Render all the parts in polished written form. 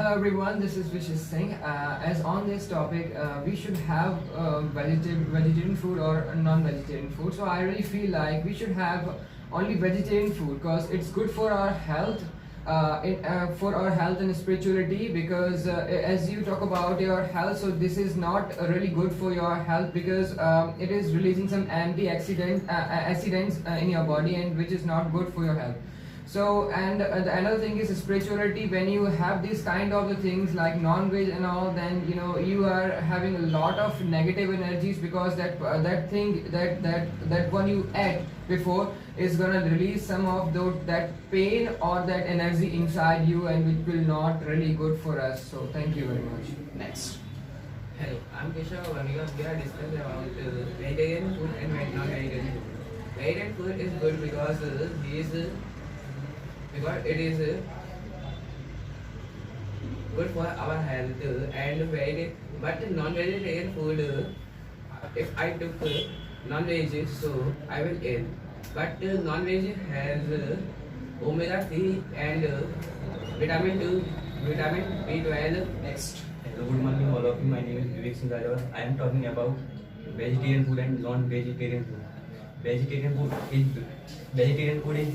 Hello everyone, this is Vishis Singh. As on this topic, we should have vegetarian food or non-vegetarian food. So I really feel like we should have only vegetarian food because it's good for our health, for our health and spirituality. Because as you talk about your health, so this is not really good for your health because it is releasing some accidents in your body, and which is not good for your health. So and the another thing is spirituality. When you have these kind of the things like non-veg and all, then you are having a lot of negative energies because that thing that one you ate before is gonna release some of that pain or that energy inside you, and which will not really good for us. So thank you very much. Next. Hello, I'm Keshav. We are discussing about vegetarian food and non-vegetarian food. Vegetarian food is good because it is good for our health but non-vegetarian food, if I took non-veg, so I will ill. But non-veg has omega 3 and vitamin 2, vitamin B12. Next. Hello, good morning all of you. My name is Vivek Singh Rajawat. I am talking about vegetarian food and non-vegetarian food. Vegetarian food is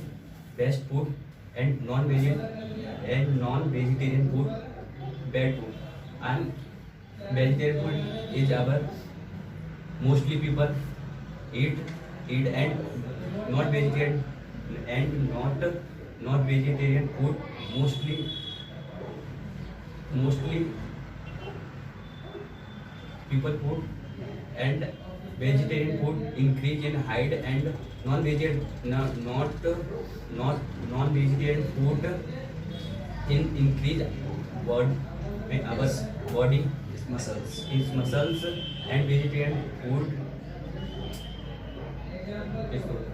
best food, and non-vegetarian food bad food. And vegetarian food is our mostly people eat and not vegetarian food mostly people food, and vegetarian food increase in height, and non-vegetarian food increase our body Muscles. muscles, and vegetarian food is good.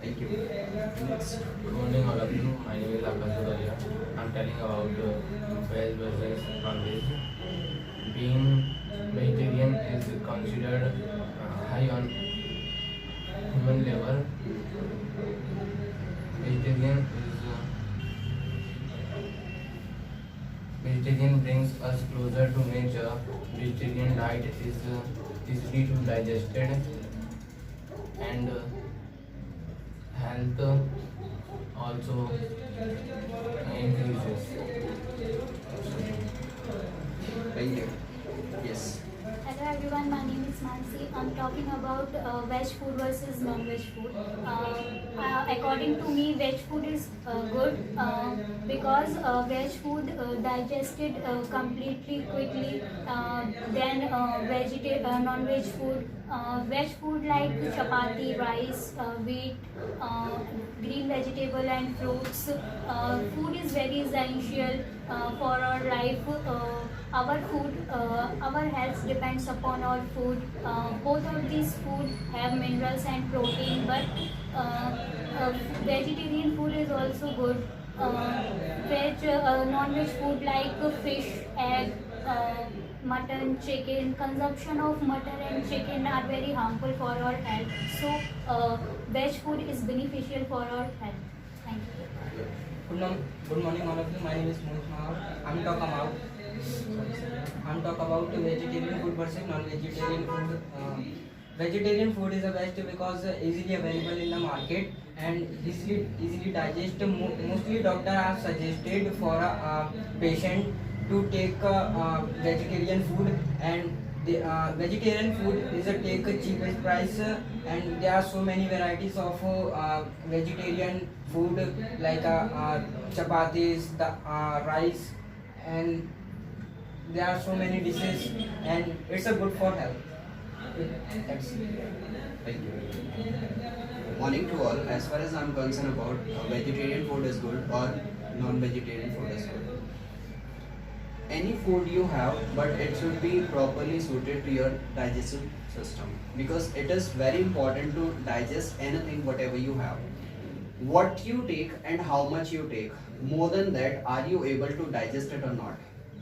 Thank you. Next. Good morning, all of you. My name is Akash Sudaria. I'm telling about veg versus non-veg. Being vegetarian is considered high on human level. Vegetarian brings us closer to nature. Vegetarian diet is easily to digested, and health also increases. Thank you. Yes. Hello everyone, my name is Mansi. I'm talking about veg food versus non-veg food. According to me, veg food is good because veg food digested completely quickly than non-veg food. Veg food like chapati, rice, wheat, green vegetable and fruits. Food is very essential for our life. Our health depends upon our food. Both of these food have minerals and protein, but vegetarian food is also good. Non-veg food like fish, egg, mutton, chicken. Consumption of mutton and chicken are very harmful for our health. So veg food is beneficial for our health. Thank you. Good morning, all of you. My name is Mohit Mahar. I'm talk about vegetarian food versus non-vegetarian food. Vegetarian food is the best because easily available in the market and easily digest. Mostly doctor have suggested for a patient to take vegetarian food, and the vegetarian food is a take a cheapest price, and there are so many varieties of vegetarian food like chapatis, the rice, and there are so many dishes, and it's a good for health. That's it. Thank you. Morning to all. As far as I'm concerned about vegetarian food is good or non-vegetarian food is good. Any food you have, but it should be properly suited to your digestive system, because it is very important to digest anything whatever you have. What you take and how much you take. More than that, are you able to digest it or not?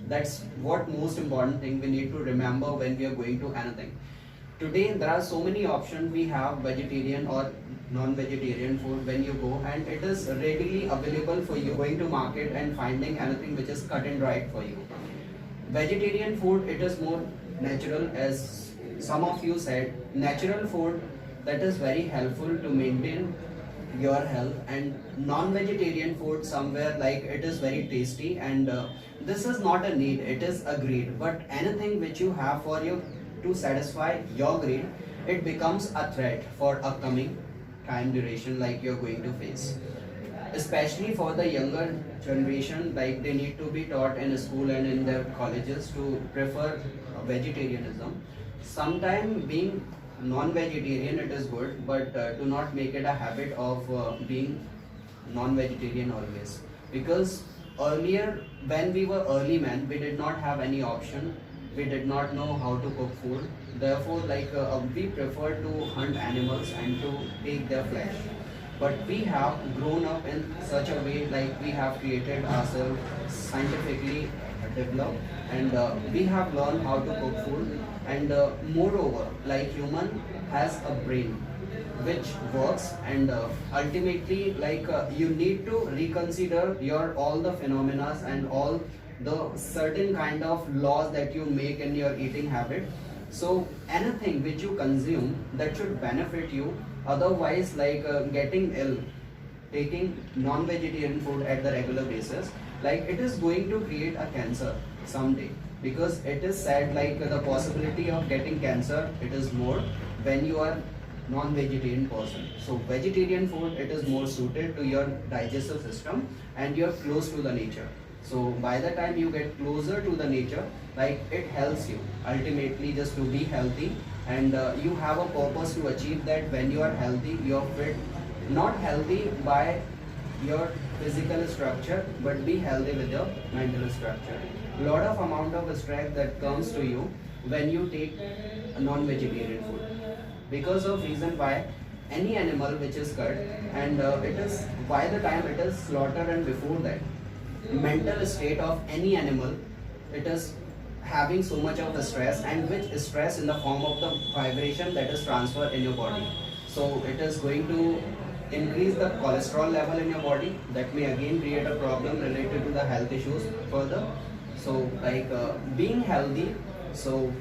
That's what most important thing we need to remember when we are going to anything. Today there are so many options. We have vegetarian or non-vegetarian food when you go, and it is readily available for you going to market and finding anything which is cut and dried for you. Vegetarian food, it is more natural, as some of you said. Natural food, that is very helpful to maintain your health. And non-vegetarian food, somewhere like it is very tasty, and this is not a need, it is a greed. But anything which you have for you to satisfy your greed, it becomes a threat for upcoming time duration like you're going to face, especially for the younger generation. Like they need to be taught in school and in their colleges to prefer vegetarianism. Sometime being non-vegetarian, it is good, but do not make it a habit of being non-vegetarian always. Because earlier, when we were early men, we did not have any option, we did not know how to cook food. Therefore, like we prefer to hunt animals and to take their flesh. But we have grown up in such a way, like we have created ourselves scientifically developed, and we have learned how to cook food. And moreover, like human has a brain which works, and ultimately like you need to reconsider your all the phenomena and all the certain kind of laws that you make in your eating habit. So anything which you consume that should benefit you, otherwise like getting ill, taking non-vegetarian food at the regular basis, like it is going to create a cancer someday. Because it is said like the possibility of getting cancer, it is more when you are non-vegetarian person. So vegetarian food, it is more suited to your digestive system, and you're close to the nature. So by the time you get closer to the nature, like it helps you ultimately just to be healthy, and you have a purpose to achieve that. When you are healthy, you're fit, not healthy by your physical structure, but be healthy with your mental structure. Lot of amount of stress that comes to you when you take a non-vegetarian food, because of reason why any animal which is cut, and it is by the time it is slaughtered, and before that mental state of any animal, it is having so much of the stress, and which stress in the form of the vibration that is transferred in your body. So it is going to increase the cholesterol level in your body, that may again create a problem related to the health issues further. So like being healthy, so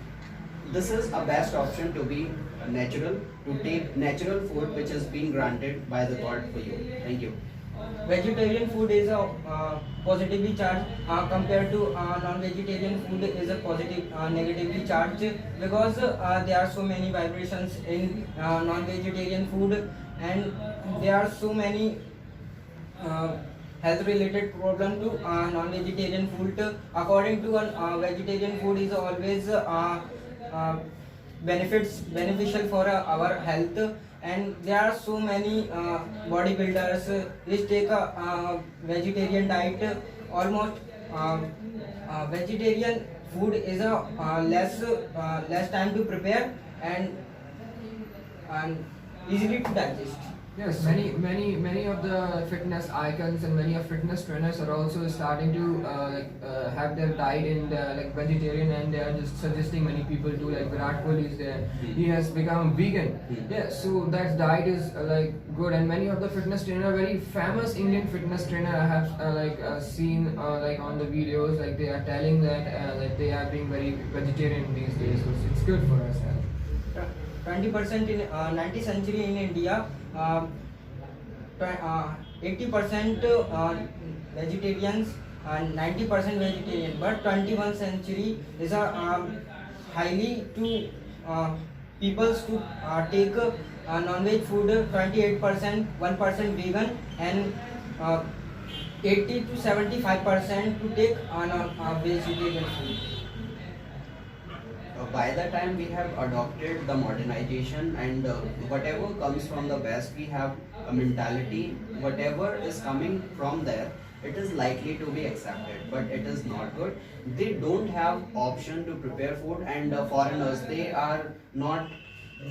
this is a best option to be natural, to take natural food which is being granted by the God for you. Thank you. Vegetarian food is a positively charged compared to non-vegetarian food is a positive negatively charged, because there are so many vibrations in non-vegetarian food, and there are so many health related problem to non-vegetarian food. According to vegetarian food is always beneficial for our health. And there are so many bodybuilders which take a vegetarian diet. Almost vegetarian food is a less time to prepare, and easily to digest. Yes, many of the fitness icons and many of fitness trainers are also starting to have their diet in the, like vegetarian, and they are just suggesting many people to, like Virat Kohli is there. He has become vegan. Yeah, so that diet is like good, and many of the fitness trainer, very famous Indian fitness trainer, I have seen like on the videos, like they are telling that like they are being very vegetarian these days. So it's good for us. 20% in 19th century in India, 80% vegetarians and 90% vegetarian. But 21st century is a highly to peoples to take non-veg food. 28%, 1% vegan, and 80 to 75% to take vegetarian food. By the time we have adopted the modernization, and whatever comes from the west, we have a mentality, whatever is coming from there, it is likely to be accepted, but it is not good. They don't have option to prepare food, and foreigners, they are not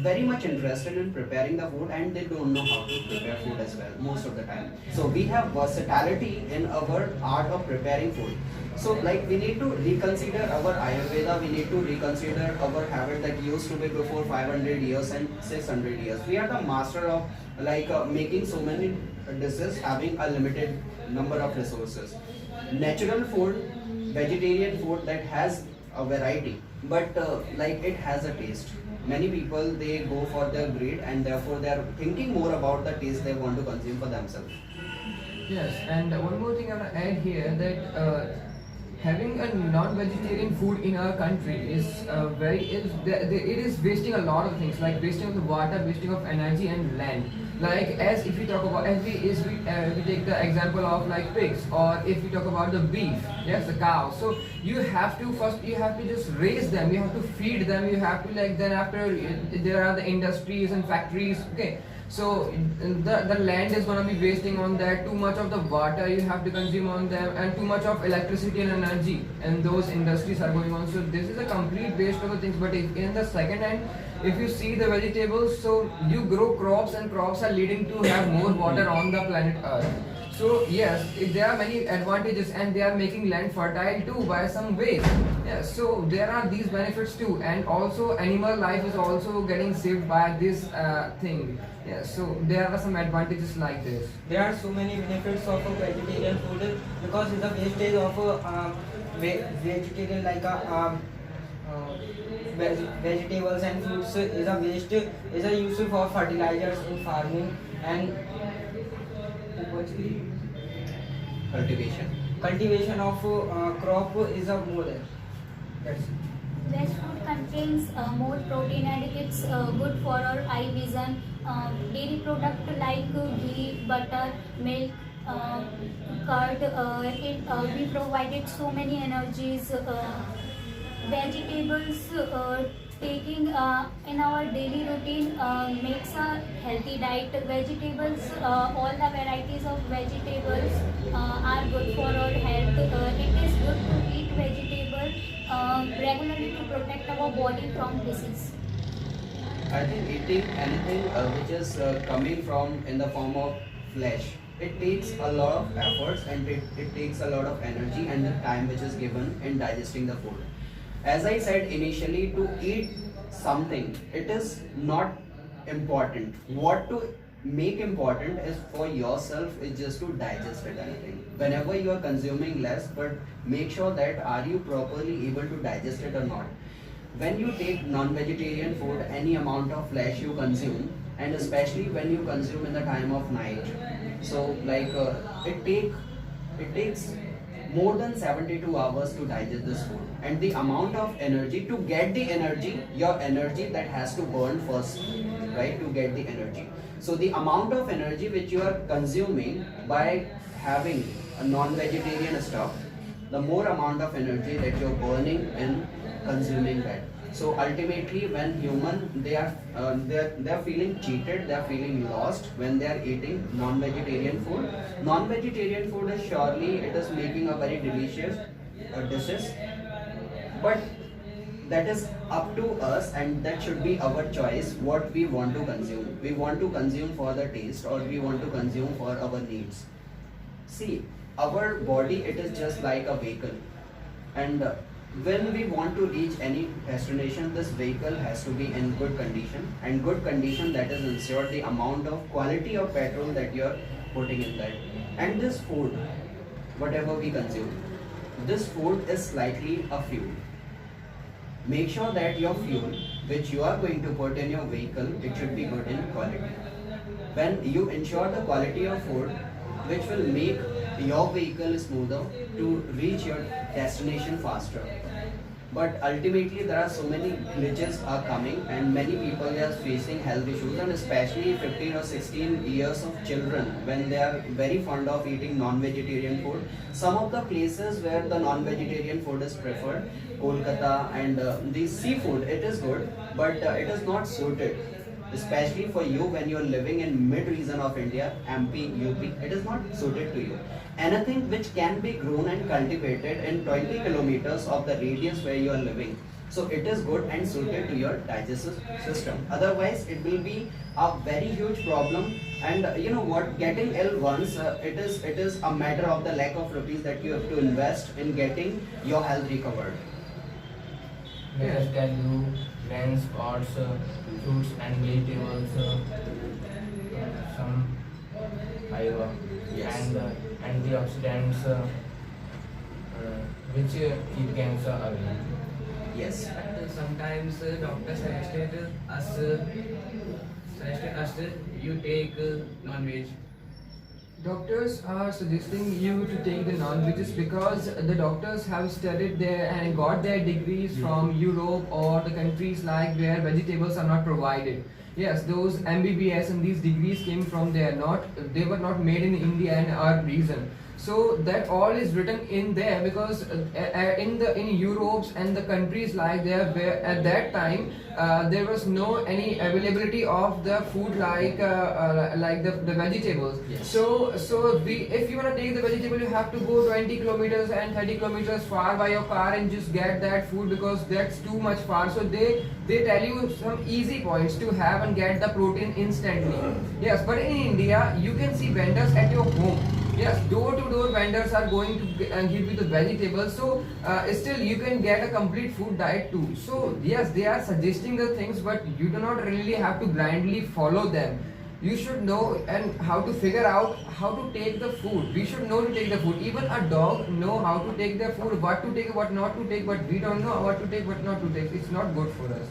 very much interested in preparing the food and they don't know how to prepare food as well most of the time. So we have versatility in our art of preparing food. So like we need to reconsider our Ayurveda, we need to reconsider our habit that used to be before 500 years and 600 years. We are the master of like making so many dishes having a limited number of resources. Natural food, vegetarian food that has a variety, but like it has a taste. Many people they go for their greed and therefore they are thinking more about the taste they want to consume for themselves. Yes, and one more thing I want to add here that having a non-vegetarian food in our country is it is wasting a lot of things, like wasting of the water, wasting of energy and land. Like as if we talk about we take the example of like pigs, or if we talk about the beef, yes, the cow. So you have to just raise them, you have to feed them, you have to like then after there are the industries and factories, okay. So the land is gonna be wasting on that. Too much of the water you have to consume on them, and too much of electricity and energy, and those industries are going on. So this is a complete waste of the things. But if in the second hand, if you see the vegetables, so you grow crops, and crops are leading to have more water on the planet Earth. So yes, there are many advantages, and they are making land fertile too by some ways. Yes, so there are these benefits too, and also animal life is also getting saved by this thing. Yes, so there are some advantages like this. There are so many benefits of a vegetarian food because the wastage of vegetarian like vegetables and fruits is a waste is a useful for fertilizers in farming and cultivation of crop is a more than that's it. Veg food contains more protein and it's good for our eye vision. Dairy product like ghee, butter, milk, curd, we provided so many energies. Vegetables taking in our daily routine makes a healthy diet. Vegetables, all the varieties of vegetables are good for our health. It is good to eat vegetables regularly to protect our body from disease. I think eating anything which is coming from in the form of flesh, it takes a lot of efforts and it takes a lot of energy and the time which is given in digesting the food. As I said initially, to eat something, it is not important. What to make important is for yourself is just to digest it anything. Whenever you are consuming less, but make sure that are you properly able to digest it or not. When you take non-vegetarian food, any amount of flesh you consume, and especially when you consume in the time of night, so like it takes more than 72 hours to digest this food, and the amount of energy to get the energy, your energy that has to burn first, right, to get the energy. So the amount of energy which you are consuming by having a non-vegetarian stuff, the more amount of energy that you're burning in consuming that. So ultimately, when human they are feeling cheated, they are feeling lost when they are eating non-vegetarian food. Non-vegetarian food is surely it is making a very delicious dishes, but that is up to us, and that should be our choice. What we want to consume, we want to consume for the taste, or we want to consume for our needs. See, our body it is just like a vehicle, and when we want to reach any destination, this vehicle has to be in good condition, and good condition that is ensure the amount of quality of petrol that you are putting in that. And this food, whatever we consume, this food is slightly a fuel. Make sure that your fuel which you are going to put in your vehicle, it should be good in quality. When you ensure the quality of food which will make your vehicle smoother to reach your destination faster. But ultimately there are so many glitches are coming, and many people are facing health issues, and especially 15 or 16 years of children when they are very fond of eating non-vegetarian food. Some of the places where the non-vegetarian food is preferred, Kolkata and the seafood, it is good, but it is not suited. Especially for you when you are living in mid region of India, MP, UP, it is not suited to you. Anything which can be grown and cultivated in 20 kilometers of the radius where you are living. So it is good and suited to your digestive system. Otherwise, it will be a very huge problem. And you know what? Getting ill once, it is a matter of the lack of rupees that you have to invest in getting your health recovered. Let us tell you grains, sprouts, fruits and vegetables, some fiber Yes. and antioxidants which keep cancer away. Yes. But sometimes doctor suggested us you take non-veg. Doctors are suggesting you to take the non-veggies because the doctors have studied there and got their degrees from Europe or the countries like where vegetables are not provided. Yes, those MBBS and these degrees came from there. They were not made in India and our region. So that all is written in there because in Europe and the countries like there where at that time there was no any availability of the food like the vegetables. Yes. So if you want to take the vegetable, you have to go 20 kilometers and 30 kilometers far by your car and just get that food because that's too much far. So they tell you some easy points to have and get the protein instantly. Yes, but in India you can see vendors at your home. Yes, door to door vendors are going to give you the vegetables. So still you can get a complete food diet too. So yes, they are suggesting the things, but you do not really have to blindly follow them. You should know and how to figure out how to take the food. We should know to take the food. Even a dog know how to take the food, what to take, what not to take, but we don't know what to take, what not to take. It's not good for us.